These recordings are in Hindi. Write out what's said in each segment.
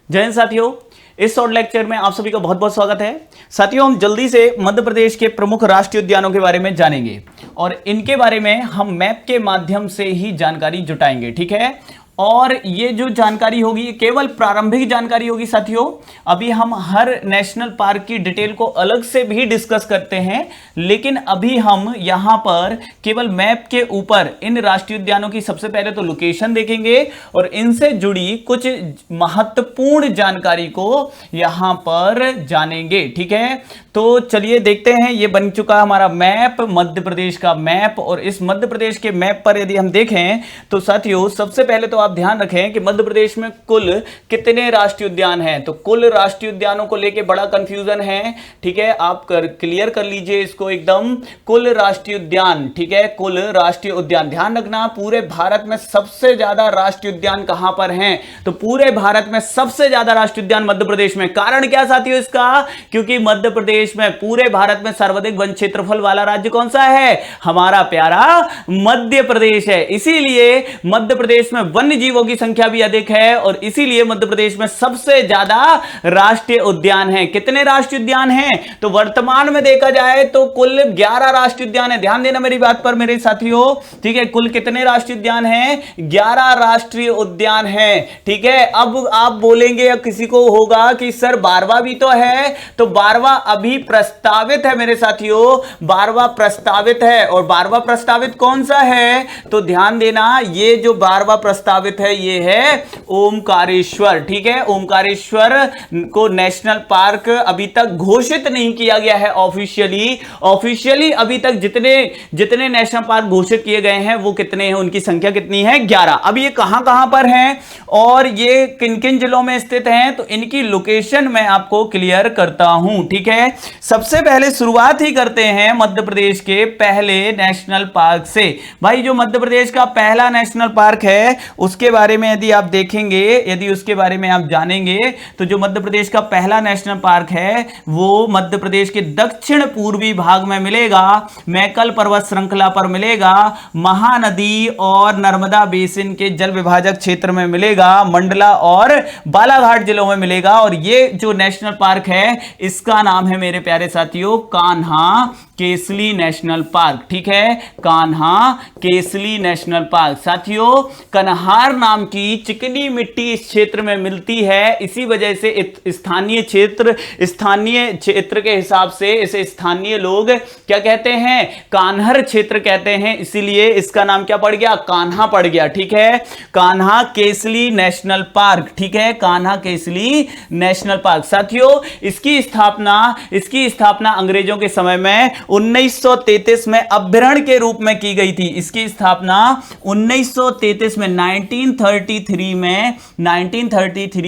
जय हिंद साथियों, इस शॉर्ट लेक्चर में आप सभी का बहुत बहुत स्वागत है। साथियों, हम जल्दी से मध्य प्रदेश के प्रमुख राष्ट्रीय उद्यानों के बारे में जानेंगे और इनके बारे में हम मैप के माध्यम से ही जानकारी जुटाएंगे, ठीक है। और ये जो जानकारी होगी ये केवल प्रारंभिक जानकारी होगी साथियों। अभी हम हर नेशनल पार्क की डिटेल को अलग से भी डिस्कस करते हैं, लेकिन अभी हम यहां पर केवल मैप के ऊपर इन राष्ट्रीय उद्यानों की सबसे पहले तो लोकेशन देखेंगे और इनसे जुड़ी कुछ महत्वपूर्ण जानकारी को यहां पर जानेंगे, ठीक है। तो चलिए देखते हैं, ये बन चुका हमारा मैप, मध्य प्रदेश का मैप। और इस मध्य प्रदेश के मैप पर यदि हम देखें तो साथियों सबसे पहले तो आप ध्यान रखें कि मध्य प्रदेश में कुल कितने राष्ट्रीय उद्यान हैं। तो कुल राष्ट्रीय उद्यानों को लेके बड़ा कंफ्यूजन है, ठीक है। आप क्लियर कर लीजिए इसको एकदम। कुल राष्ट्रीय उद्यान, ठीक है, कुल राष्ट्रीय उद्यान। ध्यान रखना, पूरे भारत में सबसे ज्यादा राष्ट्रीय उद्यान कहां पर हैं? तो पूरे भारत में सबसे ज्यादा राष्ट्रीय उद्यान मध्य प्रदेश में। कारण क्या साथियों इसका? क्योंकि मध्य प्रदेश में पूरे भारत में सर्वाधिक वन क्षेत्रफल वाला राज्य कौन सा है? हमारा प्यारा मध्य प्रदेश है। इसीलिए मध्य प्रदेश में वन्य जीवों की संख्या भी अधिक है और इसीलिए मध्य प्रदेश में सबसे ज्यादा राष्ट्रीय उद्यान है। कितने राष्ट्रीय उद्यान हैं? तो वर्तमान में देखा जाए तो कुल 11 राष्ट्रीय उद्यान है। ध्यान देना मेरी बात पर मेरे साथियों, ठीक है। कुल कितने राष्ट्रीय उद्यान हैं? 11 राष्ट्रीय उद्यान हैं, ठीक है। अब आप बोलेंगे, किसी को होगा कि सर 12वां भी तो है। तो 12वां अभी प्रस्तावित है मेरे साथियों, 12वां प्रस्तावित है। और 12वां प्रस्तावित कौन सा है? तो ध्यान देना, ये जो 12वां प्रस्तावित है ये है ओमकारेश्वर, ठीक है। ओमकारेश्वर को नेशनल पार्क अभी तक घोषित नहीं किया गया है ऑफिशियली अभी तक जितने नेशनल पार्क घोषित किए गए हैं वो कितने हैं, उनकी संख्या कितनी है? 11। अब ये कहां कहां पर हैं और ये किन किन जिलों में स्थित हैं, तो इनकी लोकेशन मैं आपको क्लियर करता हूं, ठीक है। सबसे पहले शुरुआत ही करते हैं मध्य प्रदेश के पहले नेशनल पार्क से। भाई जो मध्य प्रदेश का पहला नेशनल पार्क है उसके बारे में यदि आप देखेंगे, यदि उसके बारे में आप जानेंगे तो जो मध्य प्रदेश का पहला नेशनल पार्क है वो मध्य प्रदेश के दक्षिण पूर्वी भाग में मिलेगा, मैकल पर्वत श्रृंखला पर मिलेगा, महानदी और नर्मदा बेसिन के जल विभाजक क्षेत्र में मिलेगा, मंडला और बालाघाट जिलों में मिलेगा। और ये जो नेशनल पार्क है इसका नाम है मेरे प्यारे साथियों कान्हा केसली नेशनल पार्क, ठीक है। कान्हा केसली नेशनल पार्क। साथियों कन्हार नाम की चिकनी मिट्टी इस क्षेत्र में मिलती है, इसी वजह से स्थानीय क्षेत्र के हिसाब से इसे स्थानीय लोग क्या कहते हैं? कान्हर क्षेत्र कहते हैं। इसीलिए इसका नाम क्या पड़ गया? कान्हा पड़ गया, ठीक है। कान्हा केसली नेशनल पार्क, ठीक है, कान्हा केसली नेशनल पार्क। साथियों इसकी स्थापना अंग्रेजों के समय में 1933 में अभ्यारण्य के रूप में की गई थी। इसकी स्थापना 1933 में 1933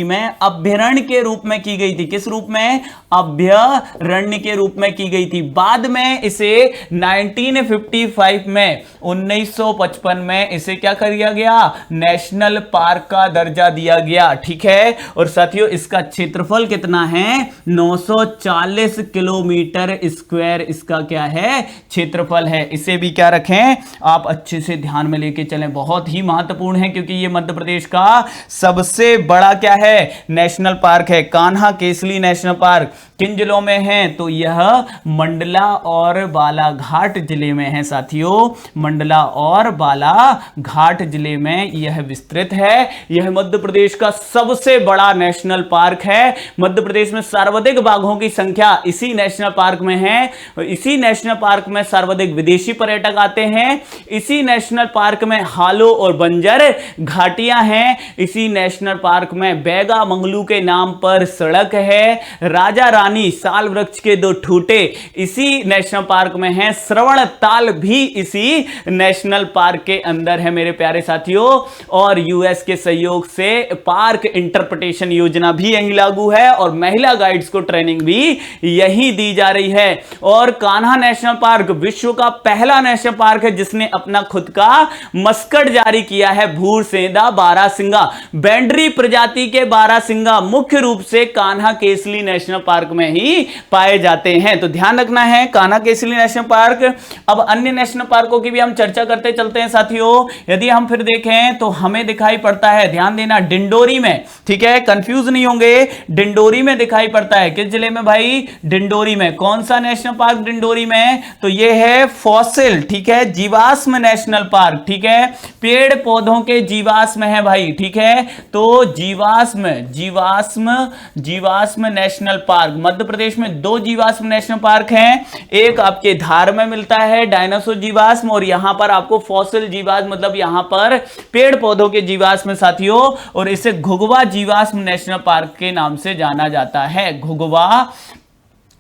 में अभ्यारण्य के रूप में की गई थी। किस रूप में? अभ्यारण्य के रूप में की गई थी। बाद में इसे 1955 में इसे क्या कर दिया गया? नेशनल पार्क का दर्जा दिया गया, ठीक है। और साथियों इसका क्षेत्रफल कितना है? 940 किलोमीटर स्क्वायर इसका क्या है? क्षेत्रफल है। इसे भी क्या रखें आप अच्छे से ध्यान में लेके चलें, बहुत ही महत्वपूर्ण है क्योंकि ये मध्य प्रदेश का सबसे बड़ा क्या है? नेशनल पार्क है। कान्हा केसली नेशनल पार्क किन जिलों में है? तो यह मंडला और बालाघाट जिले में है साथियों, मंडला और बालाघाट जिले में यह विस्तृत है। यह मध्य प्रदेश का सबसे बड़ा नेशनल पार्क है। मध्य प्रदेश में सर्वाधिक बाघों की संख्या इसी नेशनल पार्क में है। इसी नेशनल पार्क में सर्वाधिक विदेशी पर्यटक आते हैं। इसी नेशनल पार्क में हालो और बंजर घाटियां हैं। इसी नेशनल पार्क में बैगा मंगलू के नाम पर सड़क है। राजा रानी साल वृक्ष के 2 ठूटे इसी नेशनल पार्क में हैं। श्रवण ताल भी इसी नेशनल पार्क के अंदर है मेरे प्यारे साथियों। और यूएस के सहयोग से पार्क इंटरप्रिटेशन योजना भी यहीं लागू है और महिला गाइड्स को ट्रेनिंग भी यहीं दी जा रही है। और कान्हा नेशनल पार्क विश्व का पहला नेशनल पार्क है जिसने अपना खुद का मस्कट जारी किया है, भूरसेंधा बारहसिंगा। बैंड्री प्रजाति के बारहसिंगा मुख्य रूप से कान्हा केसली नेशनल पार्क में ही पाए जाते हैं। तो ध्यान रखना है कान्हा केसरी नेशनल पार्क। अब अन्य नेशनल पार्कों की भी हम चर्चा करते चलते हैं साथियों। यदि हम फिर देखें तो हमें दिखाई पड़ता है, ध्यान देना, डिंडोरी में, ठीक है, कंफ्यूज नहीं होंगे, डिंडोरी में दिखाई पड़ता है। किस जिले में भाई? डिंडोरी में। कौन सा नेशनल पार्क डिंडोरी में? तो ये है फॉसिल, ठीक है, जीवाश्म नेशनल पार्क, ठीक है, पेड़ पौधों के जीवाश्म है भाई, ठीक है। तो जीवाश्म जीवाश्म जीवाश्म नेशनल पार्क, मध्य प्रदेश में 2 जीवाश्म नेशनल पार्क हैं। एक आपके धार में मिलता है डायनासोर जीवाश्म, और यहां पर आपको फॉसिल जीवाश्म, मतलब यहां पर पेड़ पौधों के जीवाश्म साथियों, और इसे घुघवा जीवाश्म नेशनल पार्क के नाम से जाना जाता है। घुघवा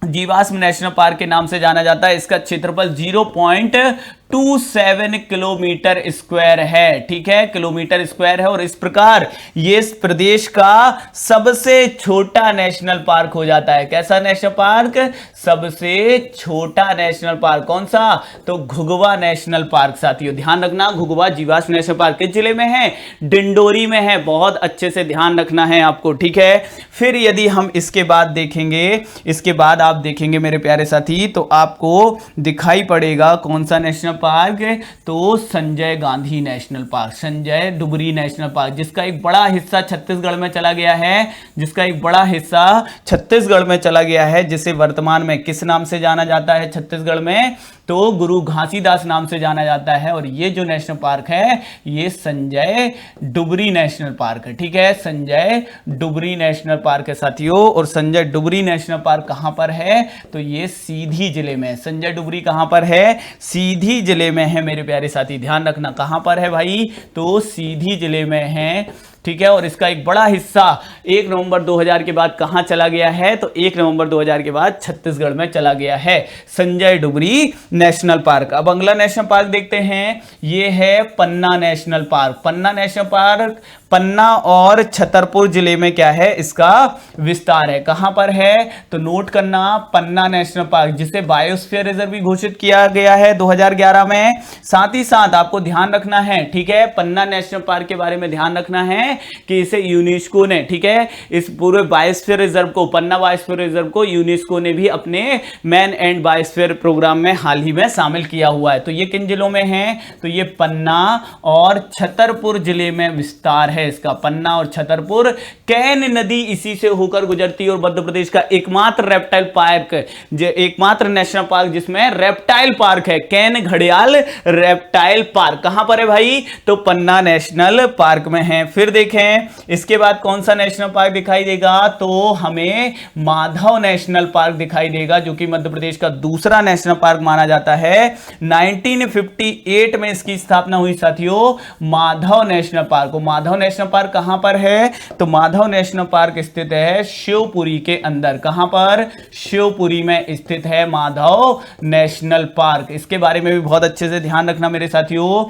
जीवाश्म नेशनल पार्क के नाम से जाना जाता है। इसका क्षेत्रफल 0.27 किलोमीटर स्क्वायर है, ठीक है, किलोमीटर स्क्वायर है। और इस प्रकार ये इस प्रदेश का सबसे छोटा नेशनल पार्क हो जाता है। कैसा नेशनल पार्क? सबसे छोटा नेशनल पार्क। कौन सा? तो घुघवा नेशनल पार्क साथियों, ध्यान रखना, घुघवा जीवाश्म नेशनल पार्क किस जिले में है? डिंडोरी में है। बहुत अच्छे से ध्यान रखना है आपको, ठीक है। फिर यदि हम इसके बाद देखेंगे, इसके बाद आप देखेंगे मेरे प्यारे साथी, तो आपको दिखाई पड़ेगा कौन सा नेशनल पार्क? तो Sanjay Gandhi national park, Sanjay Dhubri national park, जिसका एक बड़ा हिस्सा छत्तीसगढ़ में चला गया है, जिसका एक बड़ा हिस्सा छत्तीसगढ़ में चला गया है, जिसे वर्तमान में किस नाम से जाना जाता है छत्तीसगढ़ में? तो गुरु घासीदास नाम से जाना जाता है। और ये जो नेशनल पार्क है ये संजय डुबरी नेशनल पार्क है, ठीक है, संजय डुबरी नेशनल पार्क है साथियों। और संजय डुबरी नेशनल पार्क कहां पर है? तो ये सीधी जिले में। संजय डुबरी कहां पर है? सीधी जिले में है मेरे प्यारे साथी, ध्यान रखना। कहां पर है भाई? तो सीधी जिले में है, ठीक है। और इसका एक बड़ा हिस्सा 1 नवंबर 2000 के बाद कहां चला गया है? तो 1 नवंबर 2000 के बाद छत्तीसगढ़ में चला गया है संजय डुबरी नेशनल पार्क। अब अगला नेशनल पार्क देखते हैं, ये है पन्ना नेशनल पार्क। पन्ना नेशनल पार्क पन्ना और छतरपुर जिले में क्या है? इसका विस्तार है। कहां पर है? तो नोट करना, पन्ना नेशनल पार्क, जिसे बायोस्फीयर रिजर्व भी घोषित किया गया है 2011 में। साथ ही साथ आपको ध्यान रखना है, ठीक है, पन्ना नेशनल पार्क के बारे में ध्यान रखना है कि इसे यूनेस्को ने, ठीक है, इस पूरे बायोस्फीयर रिजर्व को, पन्ना बायोस्फीयर रिजर्व को यूनेस्को ने भी अपने मैन एंड बायोस्फीयर प्रोग्राम में हाल ही में शामिल किया हुआ है। तो ये किन जिलों में है? तो ये पन्ना और छतरपुर जिले में विस्तार है इसका। पन्ना और छतरपुर, कैन नदी इसी से होकर गुजरती है और मध्य प्रदेश का एकमात्र रेप्टाइल पार्क, एकमात्र नेशनल पार्क जिसमें रेप्टाइल पार्क है, कैन घड़ियाल रेप्टाइल पार्क। कहां पर है भाई? तो पन्ना नेशनल पार्क में है। फिर देखें इसके बाद कौन सा नेशनल पार्क दिखाई देगा? तो हमें माधव नेशनल पार्क दिखाई देगा, जो कि मध्य प्रदेश का दूसरा नेशनल पार्क माना जाता है। 1958 में इसकी स्थापना हुई साथियों, Madhav national park. Madhav national park कहां पर है? तो माधव नेशनल पार्क स्थित है शिवपुरी के अंदर। कहां पर? शिवपुरी में स्थित है माधव नेशनल पार्क। इसके बारे में भी बहुत अच्छे से ध्यान रखना मेरे साथियों।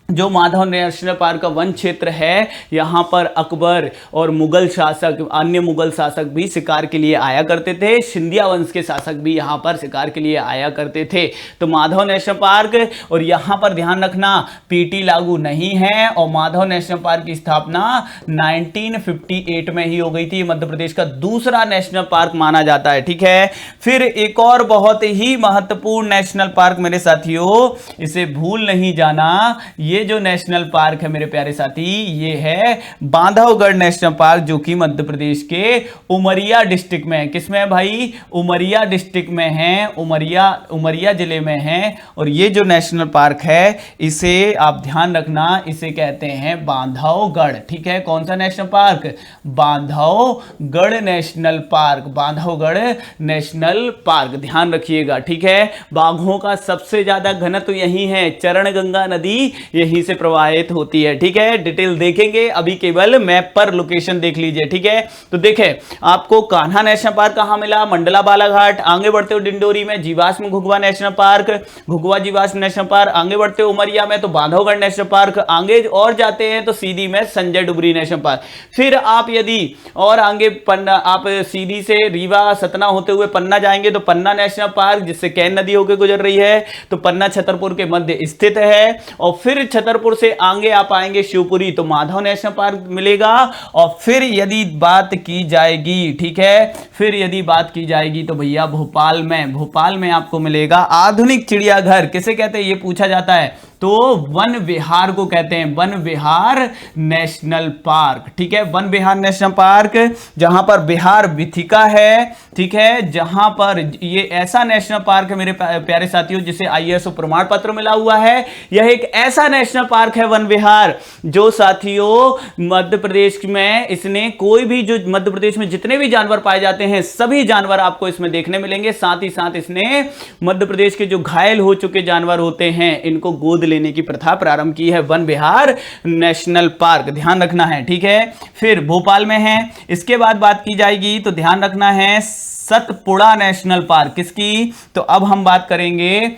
जो माधव नेशनल पार्क का वन क्षेत्र है, यहां पर अकबर और मुगल शासक, अन्य मुगल शासक भी शिकार के लिए आया करते थे। सिंधिया वंश के शासक भी यहां पर शिकार के लिए आया करते थे। तो माधव नेशनल पार्क, और यहां पर ध्यान रखना पीटी लागू नहीं है, और माधव नेशनल पार्क की स्थापना 1958 में ही हो गई थी। मध्य प्रदेश का दूसरा नेशनल पार्क माना जाता है, ठीक है। फिर एक और बहुत ही महत्वपूर्ण नेशनल पार्क मेरे साथियों, इसे भूल नहीं जाना, ये जो नेशनल पार्क है मेरे प्यारे साथी, ये है बांधवगढ़ नेशनल पार्क, जो कि मध्य प्रदेश के उमरिया डिस्ट्रिक्ट में है। किसमें है भाई? उमरिया डिस्ट्रिक्ट में है, उमरिया जिले में है। और ये जो नेशनल पार्क है, इसे आप ध्यान रखना, इसे कहते हैं बांधवगढ़, ठीक है। कौन सा national park? Bandhavgarh national park, Bandhavgarh national park, ध्यान रखिएगा, ठीक है। बाघों का सबसे ज्यादा घनत्व यही है, चरणगंगा नदी यहीं से प्रवाहित होती है, ठीक है। डिटेल देखेंगे, अभी केवल मैप पर लोकेशन देख लीजिए, ठीक है। तो देखें आपको कान्हा नेशनल पार्क कहां मिला? मंडला बालाघाट। आगे बढ़ते हो डिंडोरी में जीवाश्म घुघवा नेशनल पार्क, घुघवा जीवाश्म नेशनल पार्क। आगे बढ़ते हो उमरिया में तो बांधवगढ़ नेशनल पार्क। आगे और जाते हैं तो सीधी में संजय डुबरी नेशनल पार्क। फिर आप यदि और आगे पन्ना, आप सीधी से रीवा सतना होते हुए पन्ना जाएंगे तो पन्ना नेशनल पार्क, जिससे कैन नदी होकर गुजर रही है, तो पन्ना छतरपुर के मध्य स्थित है। और फिर छतरपुर से आगे आप आएंगे शिवपुरी तो माधव नेशनल पार्क मिलेगा। और फिर यदि बात की जाएगी, ठीक है, फिर यदि बात की जाएगी तो भैया भोपाल में आपको मिलेगा आधुनिक चिड़ियाघर। किसे कहते हैं ये पूछा जाता है, तो वन विहार को कहते हैं, वन विहार नेशनल पार्क, ठीक है, वन विहार नेशनल पार्क, जहां पर बिहार विथिका है, ठीक है, जहां पर ये ऐसा नेशनल पार्क है मेरे प्यारे साथियों जिसे ISO प्रमाण पत्र मिला हुआ है। यह एक ऐसा नेशनल पार्क है वन विहार जो साथियों मध्य प्रदेश में, इसने कोई भी जो मध्य प्रदेश में जितने भी जानवर पाए जाते हैं सभी जानवर आपको इसमें देखने मिलेंगे। साथ ही साथ इसने मध्य प्रदेश के जो घायल हो चुके जानवर होते हैं इनको गोद लेने की प्रथा प्रारंभ की है। वन विहार नेशनल पार्क ध्यान रखना है, ठीक है। फिर भोपाल में है। इसके बाद बात की जाएगी तो ध्यान रखना है सतपुड़ा नेशनल पार्क। किसकी, तो अब हम बात करेंगे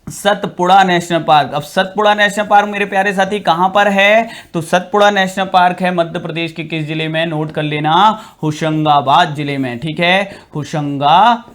सतपुड़ा नेशनल पार्क। अब सतपुड़ा नेशनल पार्क मेरे प्यारे साथी कहां पर है, तो सतपुड़ा नेशनल पार्क है मध्य प्रदेश के किस जिले में, नोट कर लेना, होशंगाबाद जिले में, ठीक है, होशंगाबाद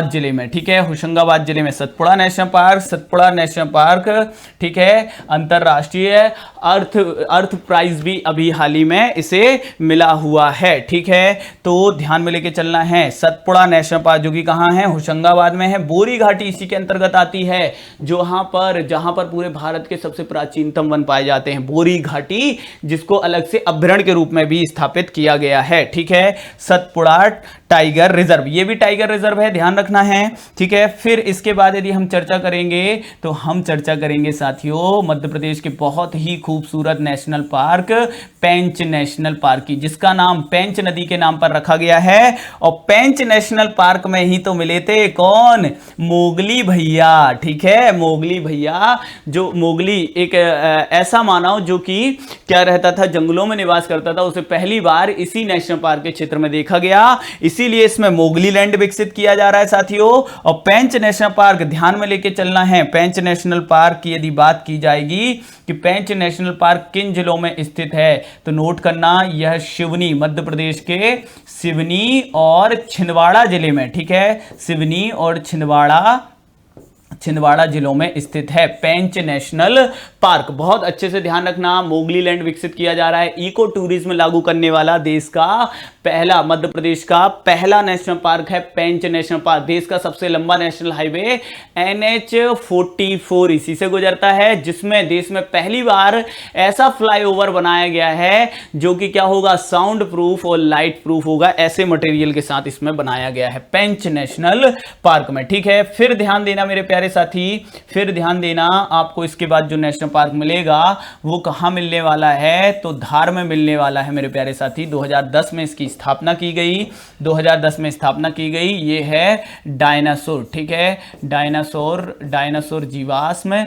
जिले में, ठीक है, होशंगाबाद जिले में सतपुड़ा नेशनल पार्क, ठीक है। अंतरराष्ट्रीय अर्थ प्राइज भी अभी हाल ही में इसे मिला हुआ है, ठीक है। तो ध्यान में लेके चलना है सतपुड़ा नेशनल पार्क जो कि कहां है, होशंगाबाद में है। बोरी घाटी इसी के अंतर्गत आती है, जहां पर पूरे भारत के सबसे प्राचीनतम वन पाए जाते हैं, बोरी घाटी, जिसको अलग से अभयारण्य के रूप में भी स्थापित किया गया है, ठीक है। सतपुड़ा टाइगर रिजर्व, ये भी टाइगर रिजर्व है, ध्यान रखना है, ठीक है। फिर इसके बाद यदि हम चर्चा करेंगे तो हम चर्चा करेंगे साथियों मध्य प्रदेश के बहुत ही खूबसूरत नेशनल पार्क पेंच नेशनल पार्क की, जिसका नाम पेंच नदी के नाम पर रखा गया है। और पेंच नेशनल पार्क में ही तो मिले थे कौन, मोगली भैया, ठीक है, मोगली भैया। जो मोगली एक ऐसा मानव जो कि क्या रहता था, जंगलों में निवास करता था, उसे पहली बार इसी नेशनल पार्क के क्षेत्र में देखा गया, इसीलिए इसमें मोगली लैंड विकसित किया जा रहा है साथियों। और पेंच नेशनल पार्क ध्यान में लेके चलना है, पेंच नेशनल पार्क की यदि बात की जाएगी कि पेंच नेशनल पार्क किन जिलों में स्थित है, तो नोट करना, यह सिवनी, मध्य प्रदेश के सिवनी और छिंदवाड़ा जिले में, ठीक है, सिवनी और छिंदवाड़ा जिलों में स्थित है पेंच नेशनल पार्क। बहुत अच्छे से ध्यान रखना, मोगली लैंड विकसित किया जा रहा है, इको टूरिज्म लागू करने वाला देश का पहला, मध्य प्रदेश का पहला नेशनल पार्क है पेंच नेशनल पार्क। देश का सबसे लंबा नेशनल हाईवे NH-44 इसी से गुजरता है, जिसमें देश में पहली बार ऐसा फ्लाईओवर बनाया गया है जो कि क्या होगा, साउंड प्रूफ और लाइट प्रूफ होगा, ऐसे मटेरियल के साथ इसमें बनाया गया है पेंच नेशनल पार्क में, ठीक है। फिर ध्यान देना मेरे प्यारे साथी, फिर ध्यान देना, आपको इसके बाद जो नेशनल पार्क मिलेगा वो कहां मिलने वाला है, तो धार में मिलने वाला है मेरे प्यारे साथी। 2010 में इसकी स्थापना की गई, 2010 में स्थापना की गई। ये है डायनासोर, ठीक है, डायनासोर जीवाश्म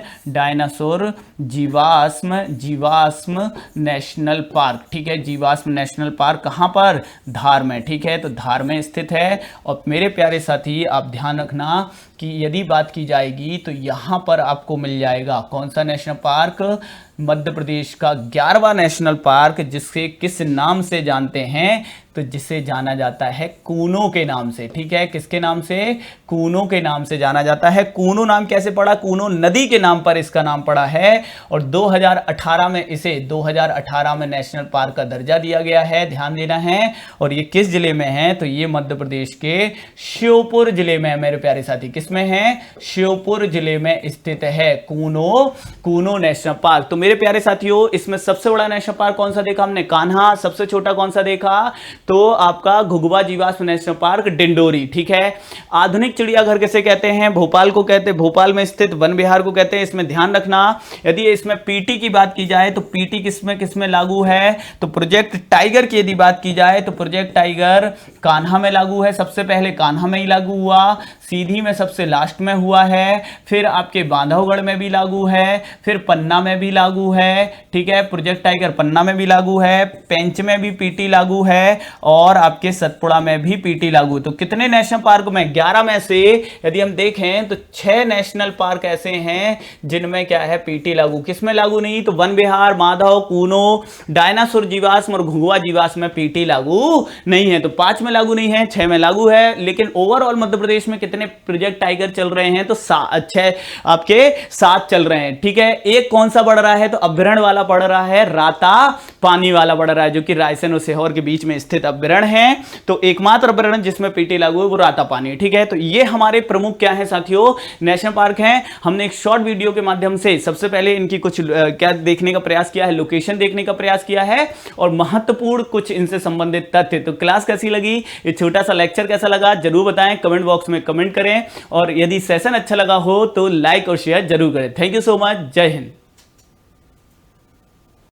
नेशनल पार्क, ठीक है, जीवाश्म नेशनल पार्क कहां पर, धार में, ठीक है, तो धार में स्थित है। और मेरे प्यारे साथी आप ध्यान रखना कि यदि बात की जाएगी तो यहां पर आपको मिल जाएगा कौन सा नेशनल पार्क, मध्य प्रदेश का 11वां नेशनल पार्क, जिससे किस नाम से जानते हैं, तो जिसे जाना जाता है कूनो के नाम से, ठीक है, किसके नाम से, कूनो के नाम से जाना जाता है। कूनो नाम कैसे पड़ा, कूनो नदी के नाम पर इसका नाम पड़ा है। और 2018 में इसे 2018 में नेशनल पार्क का दर्जा दिया गया है, ध्यान देना है। और ये किस जिले में है, तो ये मध्य प्रदेश के श्योपुर जिले में है मेरे प्यारे साथी, किसमें है, श्योपुर जिले में स्थित है कूनो नेशनल पार्क। तो मेरे प्यारे साथियों इसमें सबसे बड़ा नेशनल पार्क कौन सा देखा हमने, कान्हा। सबसे छोटा कौन सा देखा, तो आपका घुघुआ जीवाश्म नेशनल पार्क डिंडोरी, ठीक है। आधुनिक चिड़ियाघर किसे कहते हैं, भोपाल को कहते हैं, भोपाल में स्थित वन विहार को कहते हैं। इसमें ध्यान रखना, यदि इसमें पीटी की बात की जाए तो पीटी किसमें लागू है, तो प्रोजेक्ट टाइगर की यदि बात की जाए तो प्रोजेक्ट टाइगर कान्हा में लागू है, सबसे पहले कान्हा में ही लागू हुआ, सीधी में सबसे लास्ट में हुआ है, फिर आपके बांधवगढ़ में भी लागू है, फिर पन्ना में भी लागू लागू है, ठीक है, प्रोजेक्ट टाइगर पन्ना में भी लागू है, पेंच में भी पीटी लागू है और आपके सतपुड़ा में भी पीटी लागू। तो कितने नेशनल पार्क में, 11 में से यदि हम देखें तो 6 नेशनल पार्क ऐसे हैं जिनमें क्या है, पीटी लागू। किसमें लागू नहीं, तो वन विहार, माधव, कूनो, डायनासोर जीवाश्म और घुघुआ जीवाश्म में पीटी लागू नहीं है। तो 5 में लागू नहीं है, 6 में लागू है। लेकिन ओवरऑल मध्य प्रदेश में कितने प्रोजेक्ट टाइगर चल रहे हैं, तो 6 आपके 7 चल रहे हैं, ठीक है। एक कौन सा बढ़ रहा है, तो अभ्यारण्य वाला बढ़ रहा है, राता पानी वाला बढ़ रहा है, जो कि रायसेन और सीहोर के बीच में स्थित अभ्यारण्य है। तो एकमात्र अभ्यारण्य जिसमें पीटी लागू है वो राता पानी, ठीक है। तो ये हमारे प्रमुख क्या है साथियों, नेशनल पार्क हैं। हमने एक शॉर्ट वीडियो के माध्यम से सबसे पहले इनकी कुछ क्या देखने का प्रयास किया है, लोकेशन देखने का प्रयास किया है और महत्वपूर्ण कुछ इनसे संबंधित तथ्य। तो क्लास कैसी लगी, ये छोटा सा लेक्चर कैसा लगा, जरूर बताएं, कमेंट बॉक्स में कमेंट करें और यदि सेशन अच्छा लगा हो तो लाइक और शेयर जरूर करें। थैंक यू सो मच, जय हिंद।